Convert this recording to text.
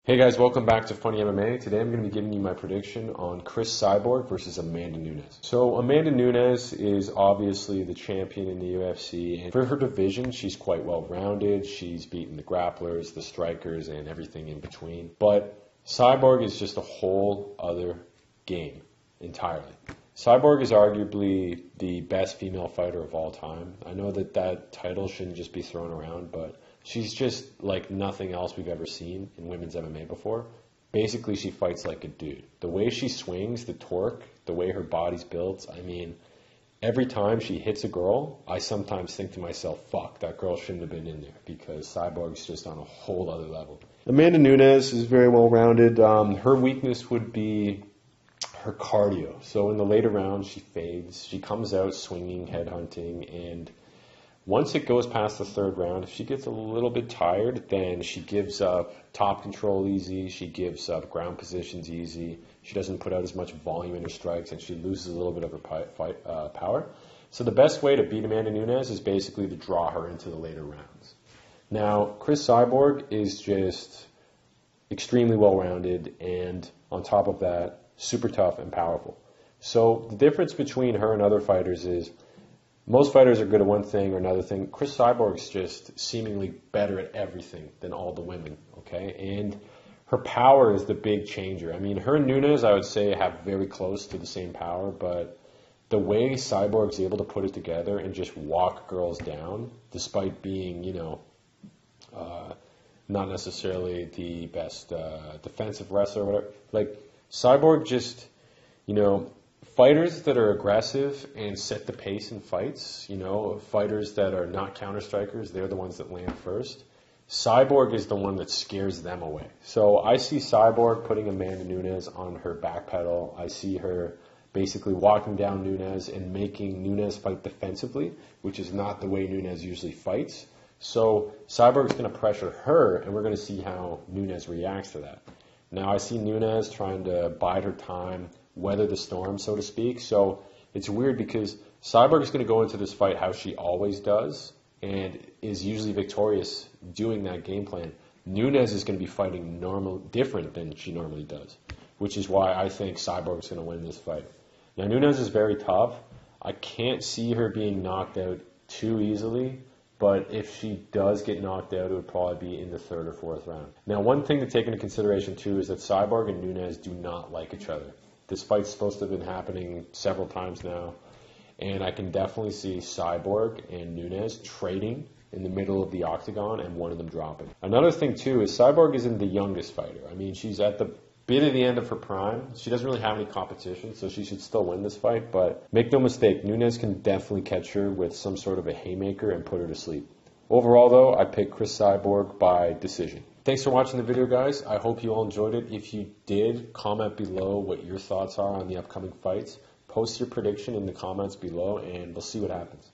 Hey guys, welcome back to Funny MMA. Today I'm going to be giving you my prediction on Cris Cyborg versus Amanda Nunes. So Amanda Nunes is obviously the champion in the UFC, and for her division, she's quite well-rounded. She's beaten the grapplers, the strikers, and everything in between. But Cyborg is just a whole other game entirely. Cyborg is arguably the best female fighter of all time. I know that that title shouldn't just be thrown around, but she's just like nothing else we've ever seen in women's MMA before. Basically, she fights like a dude. The way she swings, the torque, the way her body's built, I mean, every time she hits a girl, I sometimes think to myself, fuck, that girl shouldn't have been in there because Cyborg's just on a whole other level. Amanda Nunes is very well-rounded. Her weakness would be her cardio. So in the later rounds, she fades. She comes out swinging, headhunting, and once it goes past the third round, if she gets a little bit tired, then she gives up top control easy. She gives up ground positions easy. She doesn't put out as much volume in her strikes, and she loses a little bit of her power. So the best way to beat Amanda Nunes is basically to draw her into the later rounds. Now, Cris Cyborg is just extremely well-rounded, and on top of that, super tough and powerful. So the difference between her and other fighters is most fighters are good at one thing or another thing. Cris Cyborg's just seemingly better at everything than all the women, okay? And her power is the big changer. I mean, her and Nunes, I would say, have very close to the same power, but the way Cyborg's able to put it together and just walk girls down, despite being, not necessarily the best defensive wrestler or whatever, like, Cyborg just, fighters that are aggressive and set the pace in fights, fighters that are not counter-strikers, they're the ones that land first. Cyborg is the one that scares them away. So I see Cyborg putting Amanda Nunes on her back pedal. I see her basically walking down Nunes and making Nunes fight defensively, which is not the way Nunes usually fights. So Cyborg's going to pressure her, and we're going to see how Nunes reacts to that. Now, I see Nunes trying to bide her time, weather the storm, so to speak. So it's weird because Cyborg is going to go into this fight how she always does and is usually victorious doing that game plan. Nunes is going to be fighting different than she normally does, which is why I think Cyborg is going to win this fight. Now, Nunes is very tough. I can't see her being knocked out too easily. But if she does get knocked out, it would probably be in the third or fourth round. Now, one thing to take into consideration, too, is that Cyborg and Nunes do not like each other. This fight's supposed to have been happening several times now, and I can definitely see Cyborg and Nunes trading in the middle of the octagon and one of them dropping. Another thing, too, is Cyborg isn't the youngest fighter. I mean, she's at the bit of the end of her prime. She doesn't really have any competition, so she should still win this fight. But make no mistake, Nunes can definitely catch her with some sort of a haymaker and put her to sleep. Overall, though, I picked Cris Cyborg by decision. Thanks for watching the video, guys. I hope you all enjoyed it. If you did, comment below what your thoughts are on the upcoming fights. Post your prediction in the comments below, and we'll see what happens.